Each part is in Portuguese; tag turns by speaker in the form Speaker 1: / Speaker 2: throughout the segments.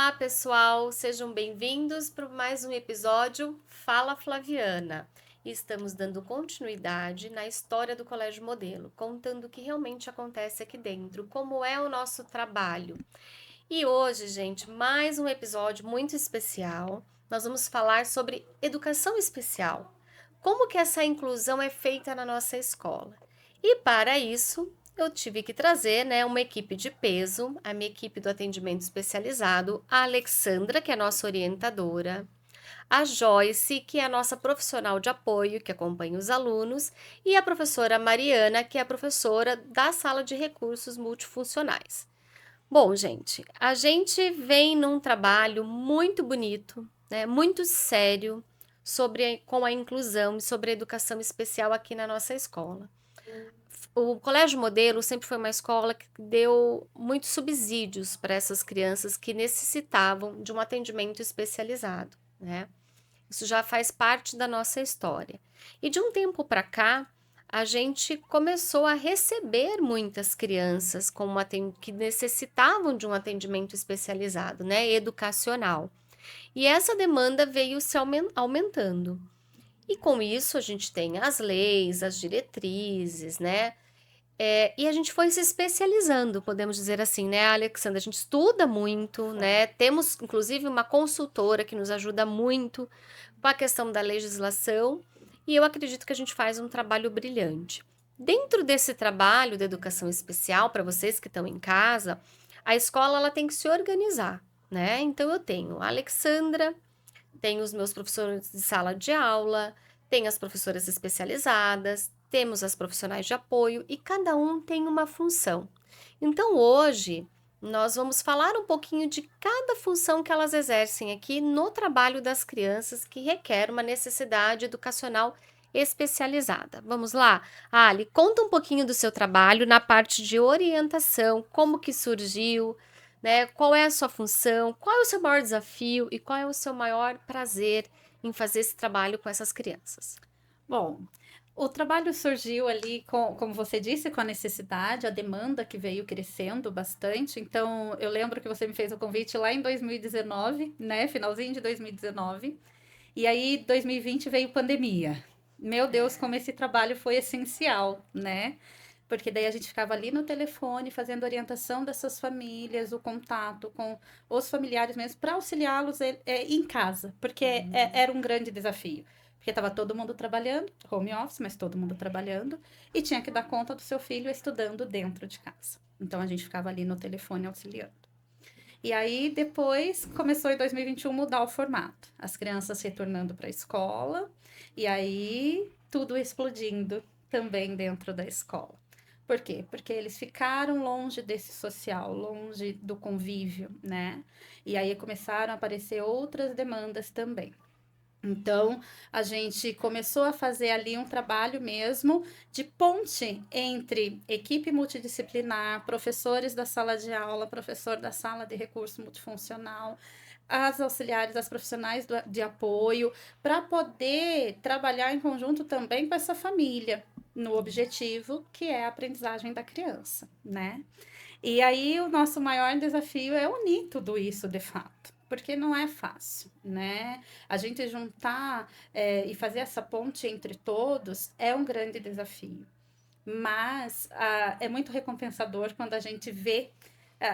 Speaker 1: Olá, pessoal, sejam bem-vindos para mais um episódio Fala Flaviana. E estamos dando continuidade na história do Colégio Modelo, contando o que realmente acontece aqui dentro, como é o nosso trabalho. E hoje, gente, mais um episódio muito especial. Nós vamos falar sobre educação especial. Como que essa inclusão é feita na nossa escola? E para isso, eu tive que trazer, né, uma equipe de peso, a minha equipe do atendimento especializado, a Alexandra, que é a nossa orientadora, a Joyce, que é a nossa profissional de apoio, que acompanha os alunos, e a professora Mariana, que é a professora da sala de recursos multifuncionais. Bom, gente, a gente vem num trabalho muito bonito, né, muito sério, com a inclusão e sobre a educação especial aqui na nossa escola. O Colégio Modelo sempre foi uma escola que deu muitos subsídios para essas crianças que necessitavam de um atendimento especializado, né? Isso já faz parte da nossa história. E de um tempo para cá, a gente começou a receber muitas crianças que necessitavam de um atendimento especializado, né, educacional. E essa demanda veio se aumentando. E com isso a gente tem as leis, as diretrizes, né? E a gente foi se especializando, podemos dizer assim, né, Alexandra? A gente estuda muito, né? Temos, inclusive, uma consultora que nos ajuda muito com a questão da legislação, e eu acredito que a gente faz um trabalho brilhante. Dentro desse trabalho de educação especial, para vocês que estão em casa, a escola ela tem que se organizar, né? Então eu tenho a Alexandra, tenho os meus professores de sala de aula, tenho as professoras especializadas, temos as profissionais de apoio e cada um tem uma função. Então hoje nós vamos falar um pouquinho de cada função que elas exercem aqui no trabalho das crianças que requer uma necessidade educacional especializada. Vamos lá? Ali, conta um pouquinho do seu trabalho na parte de orientação, como que surgiu, né? Qual é a sua função? Qual é o seu maior desafio e qual é o seu maior prazer em fazer esse trabalho com essas crianças?
Speaker 2: Bom, o trabalho surgiu ali, como você disse, com a necessidade, a demanda que veio crescendo bastante. Então, eu lembro que você me fez o convite lá em 2019, né? Finalzinho de 2019. E aí, 2020 veio pandemia. Meu Deus, como esse trabalho foi essencial, né? Porque daí a gente ficava ali no telefone fazendo orientação dessas famílias, o contato com os familiares mesmo, para auxiliá-los em casa, porque era um grande desafio. Porque estava todo mundo trabalhando, home office, mas todo mundo trabalhando, e tinha que dar conta do seu filho estudando dentro de casa. Então a gente ficava ali no telefone auxiliando. E aí depois começou em 2021 mudar o formato. As crianças retornando para a escola, e aí tudo explodindo também dentro da escola. Por quê? Porque eles ficaram longe desse social, longe do convívio, né? E aí começaram a aparecer outras demandas também. Então, a gente começou a fazer ali um trabalho mesmo de ponte entre equipe multidisciplinar, professores da sala de aula, professor da sala de recurso multifuncional, as auxiliares, as profissionais de apoio, para poder trabalhar em conjunto também com essa família, no objetivo que é a aprendizagem da criança, né? E aí o nosso maior desafio é unir tudo isso de fato, porque não é fácil, né? A gente juntar e fazer essa ponte entre todos é um grande desafio. Mas é muito recompensador quando a gente vê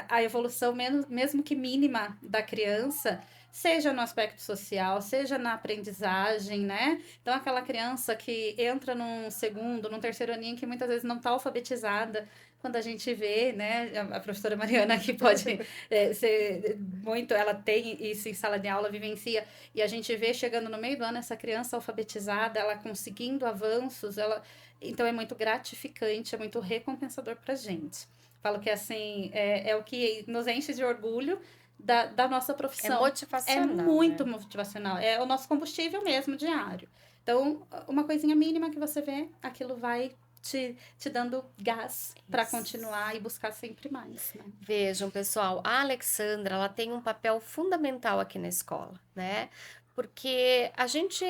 Speaker 2: a evolução, mesmo que mínima, da criança, seja no aspecto social, seja na aprendizagem, né? Então, aquela criança que entra num segundo, num terceiro aninho, que muitas vezes não está alfabetizada, quando a gente vê, né? A professora Mariana aqui pode ser muito, ela tem isso em sala de aula, vivencia, e a gente vê chegando no meio do ano essa criança alfabetizada, ela conseguindo avanços, então é muito gratificante, é muito recompensador para a gente. Falo que assim é o que nos enche de orgulho da nossa
Speaker 1: É
Speaker 2: profissão. É
Speaker 1: motivacional,
Speaker 2: muito
Speaker 1: né?
Speaker 2: motivacional, é o nosso combustível mesmo diário. Então, uma coisinha mínima que você vê, aquilo vai te dando gás para
Speaker 1: Isso.
Speaker 2: continuar e buscar sempre mais, né?
Speaker 1: Vejam, pessoal, a Alexandra, ela tem um papel fundamental aqui na escola, né? Porque a gente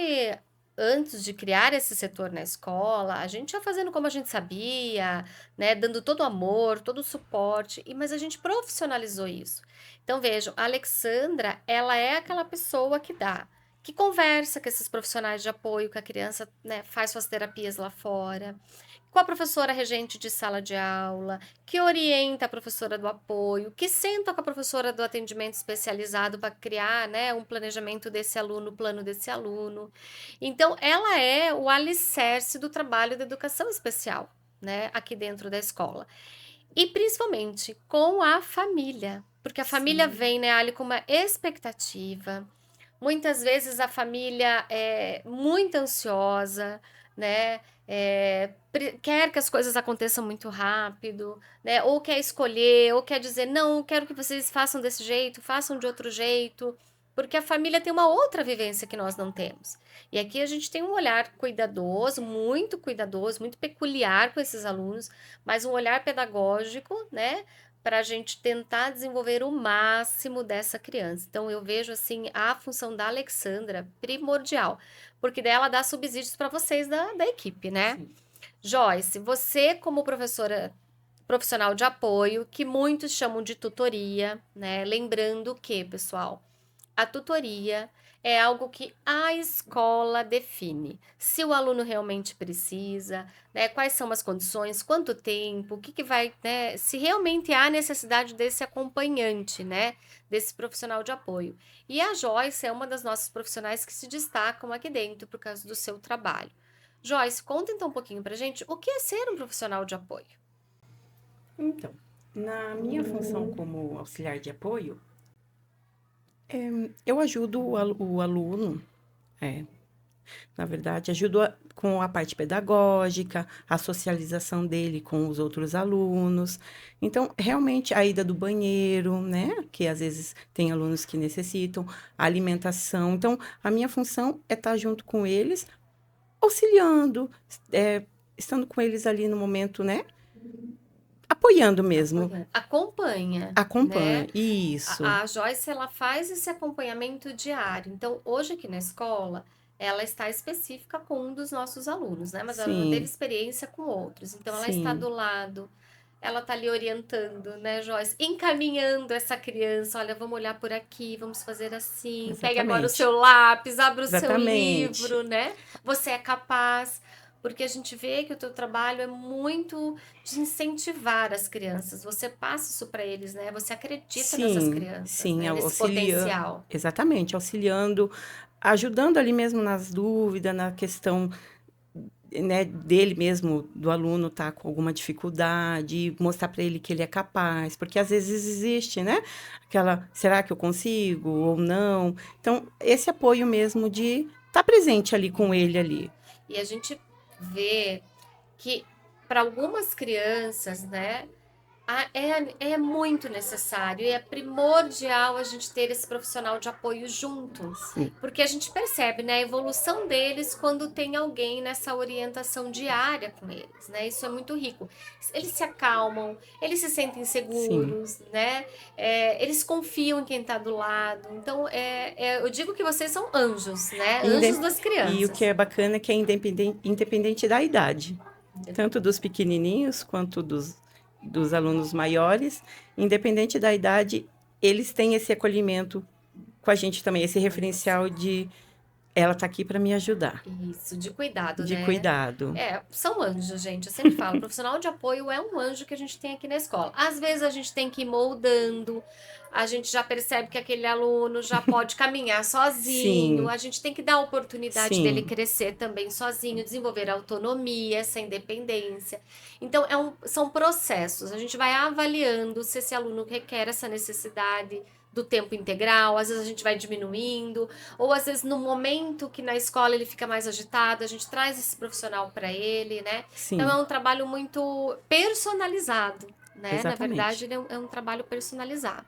Speaker 1: antes de criar esse setor na escola, a gente ia fazendo como a gente sabia, né, dando todo o amor, todo o suporte, mas a gente profissionalizou isso. Então, vejam, a Alexandra, ela é aquela pessoa que dá, que conversa com esses profissionais de apoio, que a criança, né, faz suas terapias lá fora, com a professora regente de sala de aula, que orienta a professora do apoio, que senta com a professora do atendimento especializado para criar, né, um planejamento desse aluno, o plano desse aluno. Então, ela é o alicerce do trabalho da educação especial, né, aqui dentro da escola. E principalmente com a família, porque a família
Speaker 2: Sim.
Speaker 1: vem, né, Ali, com uma expectativa. Muitas vezes a família é muito ansiosa, né? Quer que as coisas aconteçam muito rápido, né? Ou quer escolher, ou quer dizer, não, quero que vocês façam desse jeito, façam de outro jeito, porque a família tem uma outra vivência que nós não temos. E aqui a gente tem um olhar cuidadoso, muito peculiar com esses alunos, mas um olhar pedagógico, né? Para a gente tentar desenvolver o máximo dessa criança. Então, eu vejo assim a função da Alexandra primordial, porque dela dá subsídios para vocês da equipe, né?
Speaker 2: Sim.
Speaker 1: Joyce, você, como professora profissional de apoio, que muitos chamam de tutoria, né? Lembrando que, pessoal, a tutoria é algo que a escola define. Se o aluno realmente precisa, né? Quais são as condições, quanto tempo, o que, que vai, né? Se realmente há necessidade desse acompanhante, né? Desse profissional de apoio. E a Joyce é uma das nossas profissionais que se destacam aqui dentro por causa do seu trabalho. Joyce, conta então um pouquinho pra gente o que é ser um profissional de apoio.
Speaker 3: Então, na minha função como auxiliar de apoio, eu ajudo o aluno, é, na verdade, ajudo com a parte pedagógica, a socialização dele com os outros alunos. Então, realmente, a ida do banheiro, né? Que às vezes tem alunos que necessitam, a alimentação. Então, a minha função é estar junto com eles, auxiliando, é, estando com eles ali no momento, né? Apoiando mesmo.
Speaker 1: Acompanha,
Speaker 3: Acompanha,
Speaker 1: né?
Speaker 3: isso.
Speaker 1: A Joyce, ela faz esse acompanhamento diário. Então, hoje aqui na escola, ela está específica com um dos nossos alunos, né? Mas ela já teve
Speaker 3: Sim,
Speaker 1: experiência com outros. Então, ela está
Speaker 3: sim,
Speaker 1: do lado, ela está ali orientando, né, Joyce? Encaminhando essa criança. Olha, vamos olhar por aqui, vamos fazer assim. Pegue agora o
Speaker 3: exatamente.
Speaker 1: seu lápis, abra o seu
Speaker 3: Exatamente.
Speaker 1: livro, né? Você é capaz. Porque a gente vê que o teu trabalho é muito de incentivar as crianças. Você passa isso para eles, né? Você acredita nessas
Speaker 3: Sim,
Speaker 1: crianças,
Speaker 3: sim,
Speaker 1: né? Nesse
Speaker 3: auxiliando,
Speaker 1: potencial.
Speaker 3: exatamente, auxiliando, ajudando ali mesmo nas dúvidas, na questão, né, dele mesmo, do aluno tá com alguma dificuldade, mostrar para ele que ele é capaz, porque às vezes existe, né? Aquela, será que eu consigo ou não? Então, esse apoio mesmo de estar presente ali com ele ali.
Speaker 1: E a gente vê que para algumas crianças, né? É muito necessário e é primordial a gente ter esse profissional de apoio junto,
Speaker 3: Sim,
Speaker 1: porque a gente percebe, né, a evolução deles quando tem alguém nessa orientação diária com eles, né? Isso é muito rico. Eles se acalmam, eles se sentem
Speaker 3: sim.
Speaker 1: seguros, né? Eles confiam em quem está do lado. Então, eu digo que vocês são anjos, né? Anjos
Speaker 3: Inde-
Speaker 1: das
Speaker 3: E o que
Speaker 1: crianças.
Speaker 3: é bacana é que é independente da idade, tanto dos pequenininhos quanto dos alunos maiores, independente da idade, eles têm esse acolhimento com a gente também, esse referencial de ela está aqui para me ajudar,
Speaker 1: Isso, de cuidado,
Speaker 3: de
Speaker 1: né?
Speaker 3: cuidado.
Speaker 1: São anjos, gente. Eu sempre falo, profissional de apoio é um anjo que a gente tem aqui na escola. Às vezes a gente tem que ir moldando, a gente já percebe que aquele aluno já pode caminhar sozinho,
Speaker 3: Sim,
Speaker 1: a gente tem que dar a oportunidade dele
Speaker 3: sim,
Speaker 1: crescer também sozinho, desenvolver autonomia, essa independência. Então, são processos. A gente vai avaliando se esse aluno requer essa necessidade do tempo integral, às vezes a gente vai diminuindo, ou às vezes no momento que na escola ele fica mais agitado, a gente traz esse profissional para ele, né? Então é
Speaker 3: sim,
Speaker 1: um trabalho muito personalizado, né? Na verdade,
Speaker 3: exatamente.
Speaker 1: ele é um trabalho personalizado.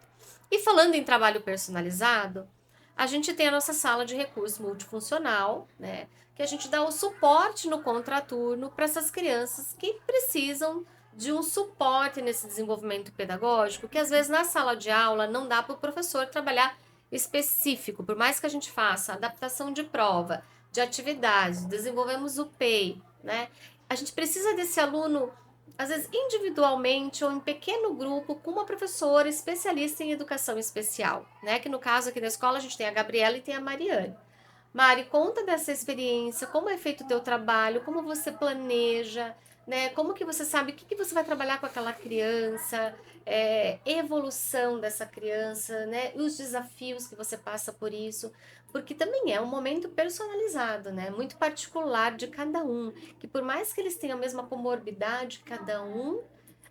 Speaker 1: E falando em trabalho personalizado, a gente tem a nossa sala de recurso multifuncional, né? Que a gente dá o suporte no contraturno para essas crianças que precisam de um suporte nesse desenvolvimento pedagógico, que às vezes na sala de aula não dá para o professor trabalhar específico, por mais que a gente faça adaptação de prova, de atividades, desenvolvemos o PEI, né? A gente precisa desse aluno, às vezes individualmente ou em pequeno grupo, com uma professora especialista em educação especial, né? Que no caso aqui da escola a gente tem a Gabriela e tem a Mariane. Mari, conta dessa experiência, como é feito o teu trabalho, como você planeja, né? Como que você sabe o que você vai trabalhar com aquela criança, evolução dessa criança, né? E os desafios que você passa por isso, porque também é um momento personalizado, né? Muito particular de cada um, que por mais que eles tenham a mesma comorbidade, cada um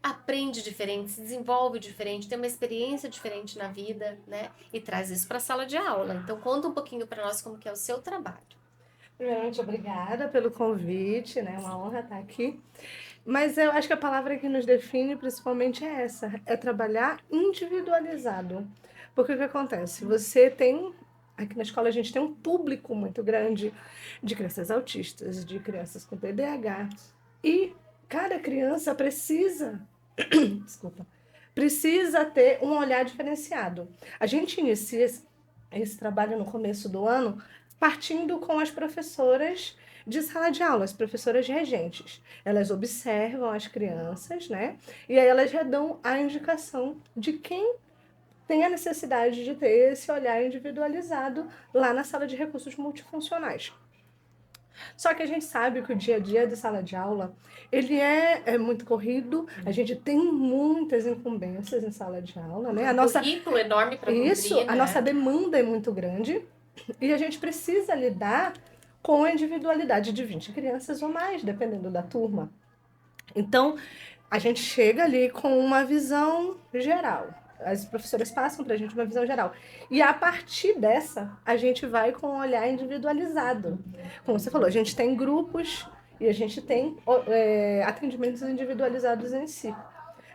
Speaker 1: aprende diferente, se desenvolve diferente, tem uma experiência diferente na vida, né? E traz isso para a sala de aula. Então conta um pouquinho para nós como que é o seu trabalho.
Speaker 4: Primeiramente, obrigada pelo convite, né? É uma honra estar aqui. Mas eu acho que a palavra que nos define principalmente é essa, é trabalhar individualizado. Porque o que acontece? Você tem, aqui na escola a gente tem um público muito grande de crianças autistas, de crianças com TDAH, e cada criança precisa, desculpa, precisa ter um olhar diferenciado. A gente inicia esse trabalho no começo do ano partindo com as professoras de sala de aula, as professoras regentes. Elas observam as crianças, né? E aí elas já dão a indicação de quem tem a necessidade de ter esse olhar individualizado lá na sala de recursos multifuncionais. Só que a gente sabe que o dia a dia de sala de aula, ele é muito corrido, a gente tem muitas incumbências em sala de aula, né?
Speaker 1: Um currículo enorme para cumprir,
Speaker 4: Isso, a nossa demanda é muito grande e a gente precisa lidar com a individualidade de 20 crianças ou mais, dependendo da turma. Então, a gente chega ali com uma visão geral. As professoras passam para a gente uma visão geral. E a partir dessa, a gente vai com um olhar individualizado. Como você falou, a gente tem grupos e a gente tem atendimentos individualizados em si.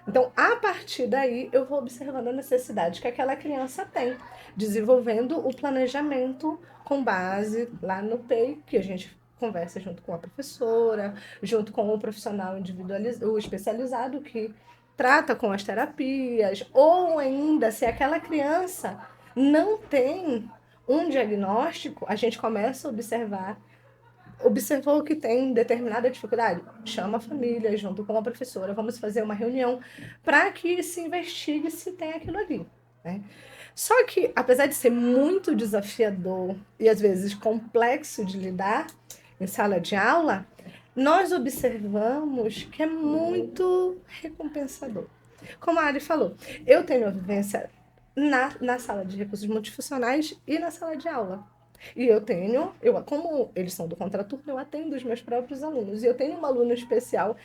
Speaker 4: Então, a partir daí, eu vou observando a necessidade que aquela criança tem, desenvolvendo o planejamento com base lá no PEI, que a gente conversa junto com a professora, junto com o profissional individualizado, o especializado que trata com as terapias, ou ainda se aquela criança não tem um diagnóstico, a gente começa a observou que tem determinada dificuldade, chama a família junto com a professora, vamos fazer uma reunião para que se investigue se tem aquilo ali, né? Só que, apesar de ser muito desafiador e às vezes complexo de lidar em sala de aula, nós observamos que é muito recompensador. Como a Ari falou, eu tenho a vivência na sala de recursos multifuncionais e na sala de aula. E como eles são do contraturno, eu atendo os meus próprios alunos. E eu tenho uma aluna especial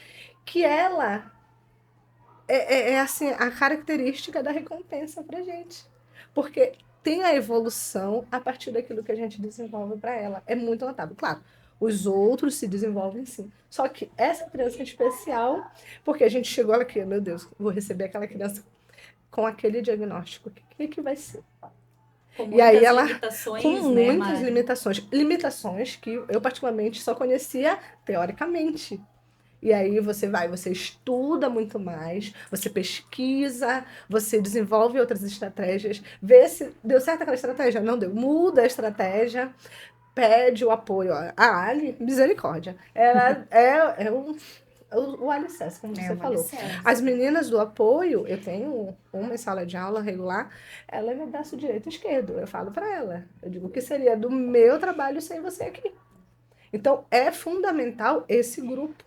Speaker 4: que ela é assim, a característica da recompensa pra gente. Porque tem a evolução a partir daquilo que a gente desenvolve para ela. É muito notável. Claro, os outros se desenvolvem sim. Só que essa criança é especial, porque a gente chegou aqui, meu Deus, vou receber aquela criança com aquele diagnóstico. O que vai ser?
Speaker 2: Com
Speaker 4: E aí ela
Speaker 2: limitações,
Speaker 4: com
Speaker 2: né,
Speaker 4: muitas
Speaker 2: Mari?
Speaker 4: limitações que eu particularmente só conhecia teoricamente. E aí você estuda muito mais, você pesquisa, você desenvolve outras estratégias, vê se deu certo aquela estratégia, não deu, muda a estratégia, pede o apoio. A Ali, misericórdia, ela é o alicerce, como você falou.
Speaker 1: Alicerce.
Speaker 4: As meninas do apoio, eu tenho uma em sala de aula regular, ela é meu braço direito e esquerdo. Eu falo para ela, eu digo que seria do meu trabalho sem você aqui. Então, é fundamental esse grupo,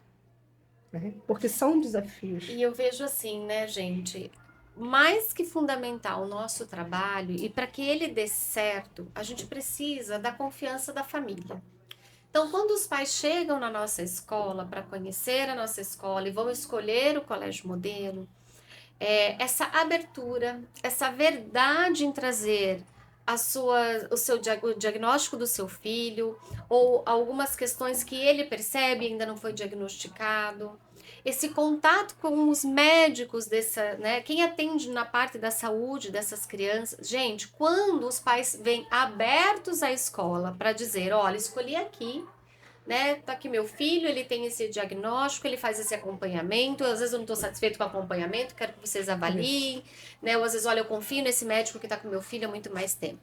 Speaker 4: né? Porque são desafios.
Speaker 1: E eu vejo assim, né, gente? Mais que fundamental o nosso trabalho, e para que ele dê certo, a gente precisa da confiança da família. Então, quando os pais chegam na nossa escola para conhecer a nossa escola e vão escolher o colégio modelo, essa abertura, essa verdade em trazer o diagnóstico do seu filho, ou algumas questões que ele percebe e ainda não foi diagnosticado, esse contato com os médicos quem atende na parte da saúde dessas crianças. Gente, quando os pais vêm abertos à escola para dizer, olha, escolhi aqui, né, tá aqui meu filho, ele tem esse diagnóstico, ele faz esse acompanhamento, às vezes eu não estou satisfeito com o acompanhamento, quero que vocês avaliem, né, ou às vezes, olha, eu confio nesse médico que está com meu filho há muito mais tempo.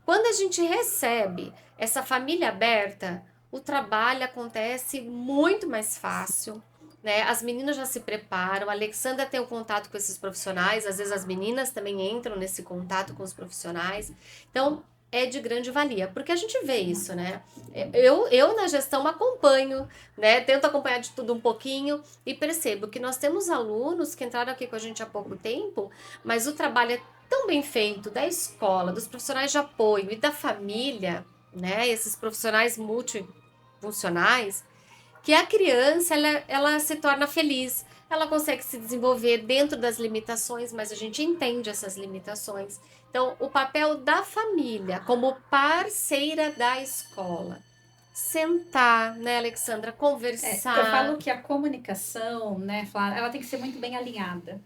Speaker 1: Quando a gente recebe essa família aberta, o trabalho acontece muito mais fácil, né? As meninas já se preparam, a Alexandra tem o contato com esses profissionais, às vezes as meninas também entram nesse contato com os profissionais. Então, é de grande valia, porque a gente vê isso, né? Eu na gestão acompanho, né? Tento acompanhar de tudo um pouquinho e percebo que nós temos alunos que entraram aqui com a gente há pouco tempo, mas o trabalho é tão bem feito da escola, dos profissionais de apoio e da família, né? Esses profissionais multifuncionais, que a criança ela se torna feliz, ela consegue se desenvolver dentro das limitações, mas a gente entende essas limitações. Então, o papel da família como parceira da escola, sentar, né, Alexandra,
Speaker 2: Eu
Speaker 1: conversar.
Speaker 2: falo que a comunicação, né, Flávia, ela tem que ser muito bem alinhada.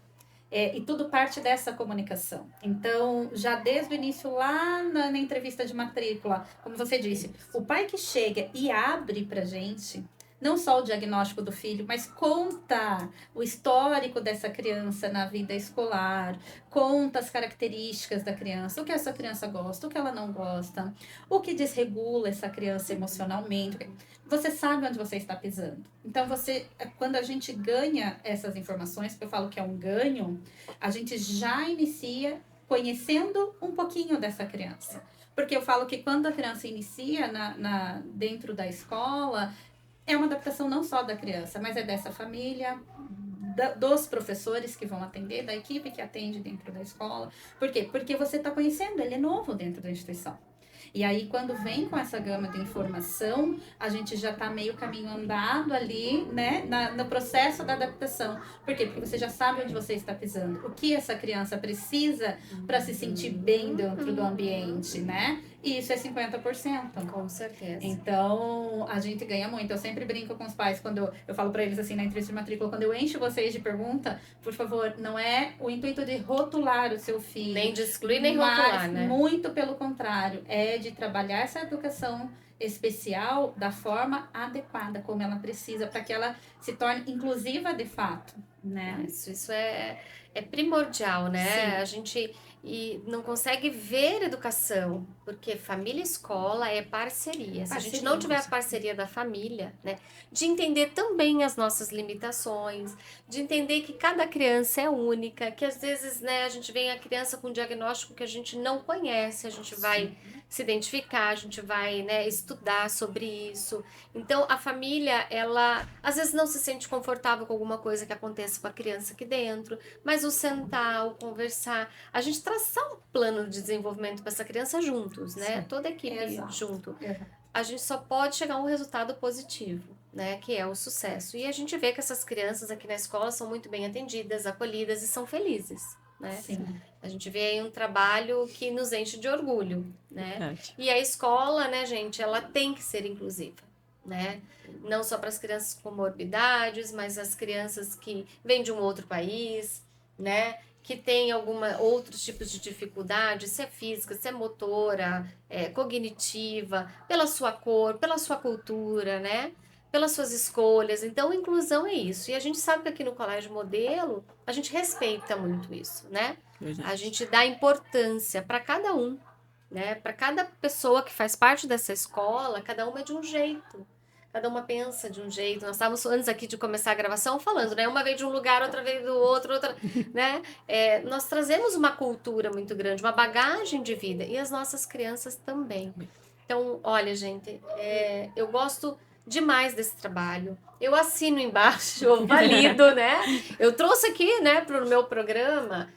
Speaker 2: E tudo parte dessa comunicação. Então, já desde o início, lá na entrevista de matrícula, como você disse, o pai que chega e abre pra gente, não só o diagnóstico do filho, mas conta o histórico dessa criança na vida escolar, conta as características da criança, o que essa criança gosta, o que ela não gosta, o que desregula essa criança emocionalmente. Você sabe onde você está pisando. Então, quando a gente ganha essas informações, que eu falo que é um ganho, a gente já inicia conhecendo um pouquinho dessa criança. Porque eu falo que quando a criança inicia dentro da escola, é uma adaptação não só da criança, mas é dessa família, dos professores que vão atender, da equipe que atende dentro da escola. Por quê? Porque você está conhecendo, ele é novo dentro da instituição. E aí, quando vem com essa gama de informação, a gente já está meio caminho andado ali, né, no processo da adaptação. Por quê? Porque você já sabe onde você está pisando, o que essa criança precisa para se sentir bem dentro do ambiente, né? E isso é 50%.
Speaker 1: Com certeza.
Speaker 2: Então, a gente ganha muito. Eu sempre brinco com os pais quando eu falo para eles assim na entrevista de matrícula, quando eu encho vocês de pergunta, por favor, não é o intuito de rotular o seu filho.
Speaker 1: Nem de excluir, nem
Speaker 2: mas
Speaker 1: rotular, né?
Speaker 2: Muito pelo contrário, é de trabalhar essa educação especial da forma adequada, como ela precisa, para que ela se torne inclusiva de fato, né?
Speaker 1: Isso é primordial, né?
Speaker 2: Sim.
Speaker 1: A gente não consegue ver educação, porque família e escola é parceria. Se a gente não tiver a parceria da família, né? De entender também as nossas limitações, de entender que cada criança é única, que às vezes, né, a gente vem a criança com um diagnóstico que a gente não conhece, a gente vai se identificar, a gente vai, né, estudar sobre isso. Então, a família, ela às vezes não se sente confortável com alguma coisa que aconteça com a criança aqui dentro, mas o sentar, o conversar, a gente traçar um plano de desenvolvimento para essa criança juntos, né?
Speaker 2: Sim.
Speaker 1: Toda a equipe
Speaker 2: Exato.
Speaker 1: junto.
Speaker 2: Exato.
Speaker 1: A gente só pode chegar a um resultado positivo, né? Que é o sucesso. E a gente vê que essas crianças aqui na escola são muito bem atendidas, acolhidas e são felizes, né?
Speaker 2: Sim.
Speaker 1: A gente vê aí um trabalho que nos enche de orgulho, né?
Speaker 3: Verdade.
Speaker 1: E a escola, né, gente, ela tem que ser inclusiva, né? Não só para as crianças com morbidades, mas as crianças que vêm de um outro país, né? Que tem outros tipos de dificuldade, se é física, se é motora, cognitiva, pela sua cor, pela sua cultura, né? Pelas suas escolhas. Então, inclusão é isso. E a gente sabe que aqui no Colégio Modelo, a gente respeita muito isso, né?
Speaker 3: Verdade.
Speaker 1: A gente dá importância para cada um, né? Para cada pessoa que faz parte dessa escola, cada uma é de um jeito. Cada uma pensa de um jeito. Nós estávamos antes aqui de começar a gravação falando, né? Uma vez de um lugar, outra vez do outro, outra, né? Nós trazemos uma cultura muito grande, uma bagagem de vida. E as nossas crianças também. Então, olha, gente, eu gosto demais desse trabalho. Eu assino embaixo, eu valido, né? Eu trouxe aqui, né, para o meu programa,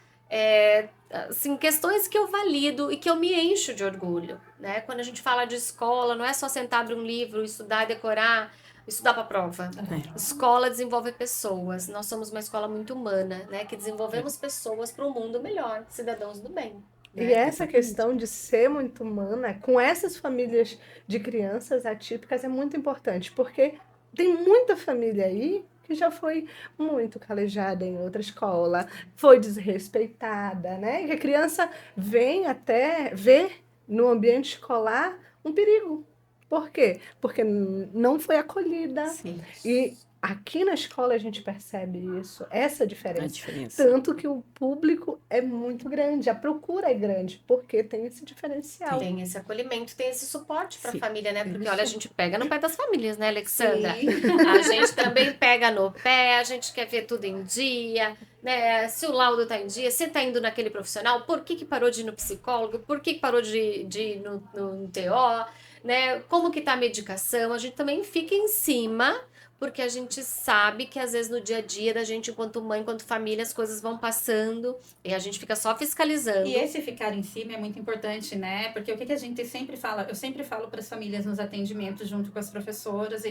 Speaker 1: assim, questões que eu valido e que eu me encho de orgulho, né? Quando a gente fala de escola, não é só sentar, abrir um livro, estudar, decorar, estudar para a prova. Escola desenvolve pessoas. Nós somos uma escola muito humana, né? Que desenvolvemos pessoas para um mundo melhor, cidadãos do bem.
Speaker 4: E essa questão de ser muito humana, com essas famílias de crianças atípicas, é muito importante, porque tem muita família aí que já foi muito calejada em outra escola, foi desrespeitada, né? E a criança vem até ver no ambiente escolar um perigo. Por quê? Porque não foi acolhida.
Speaker 3: Sim.
Speaker 4: E Aqui na escola a gente percebe isso, essa
Speaker 3: A
Speaker 4: diferença.
Speaker 3: diferença.
Speaker 4: Tanto que o público é muito grande, a procura é grande, porque tem esse diferencial.
Speaker 1: Tem esse acolhimento, tem esse suporte para a
Speaker 3: Sim,
Speaker 1: família, né? Porque
Speaker 4: isso.
Speaker 1: olha, a gente pega no pé das famílias, né, Alexandra?
Speaker 2: Sim.
Speaker 1: A gente também pega no pé, a gente quer ver tudo em dia, né? Se o laudo tá em dia, se tá indo naquele profissional, por que parou de ir no psicólogo, por que parou de ir no TO, né? Como que tá a medicação? A gente também fica em cima, porque a gente sabe que às vezes no dia a dia da gente, enquanto mãe, enquanto família, as coisas vão passando e a gente fica só fiscalizando.
Speaker 2: E esse ficar em cima é muito importante, né? Porque o que a gente sempre fala, eu sempre falo para as famílias nos atendimentos junto com as professoras,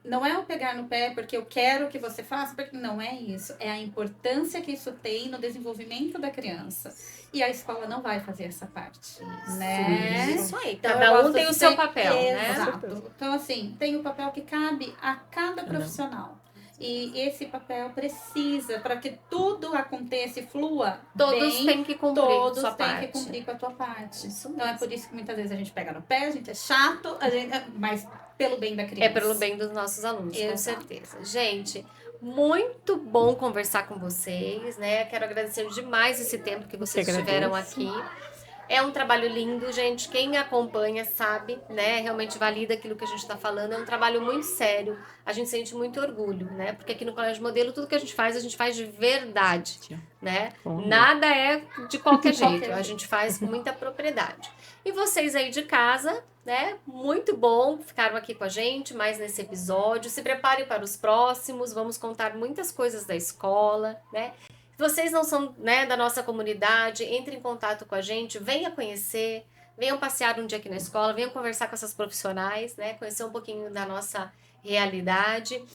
Speaker 2: não é o pegar no pé porque eu quero que você faça, porque não é isso. É a importância que isso tem no desenvolvimento da criança. E a escola não vai fazer essa parte, né?
Speaker 1: Isso aí,
Speaker 2: Então, eu
Speaker 1: cada um
Speaker 2: gosto
Speaker 1: tem
Speaker 2: de
Speaker 1: o seu
Speaker 2: ser-
Speaker 1: papel, né?
Speaker 2: Exato. Então, assim, tem o papel que cabe a cada profissional. E esse papel precisa, para que tudo aconteça e flua
Speaker 1: Todos
Speaker 2: bem,
Speaker 1: têm que cumprir
Speaker 2: todos
Speaker 1: sua
Speaker 2: têm
Speaker 1: parte.
Speaker 2: que cumprir com a tua parte.
Speaker 1: Isso
Speaker 2: Então, é
Speaker 1: mesmo.
Speaker 2: por isso que muitas vezes a gente pega no pé, a gente é chato, mas pelo bem da criança.
Speaker 1: É pelo bem dos nossos alunos, com
Speaker 2: Exato.
Speaker 1: certeza. Gente, muito bom conversar com vocês, né? Quero agradecer demais esse tempo que vocês
Speaker 3: que
Speaker 1: tiveram
Speaker 3: agradeço.
Speaker 1: aqui. É um trabalho lindo, gente. Quem acompanha sabe, né? Realmente valida aquilo que a gente está falando. É um trabalho muito sério. A gente sente muito orgulho, né? Porque aqui no Colégio Modelo, tudo que a gente faz de verdade, né?
Speaker 3: Com amor.
Speaker 1: Nada é de qualquer
Speaker 2: De
Speaker 1: jeito.
Speaker 2: qualquer
Speaker 1: A gente faz com muita propriedade. E vocês aí de casa, né? Muito bom, ficaram aqui com a gente mais nesse episódio. Se preparem para os próximos. Vamos contar muitas coisas da escola, né? Se vocês não são, né, da nossa comunidade, entre em contato com a gente, venha conhecer, venham passear um dia aqui na escola, venham conversar com essas profissionais, né, conhecer um pouquinho da nossa realidade.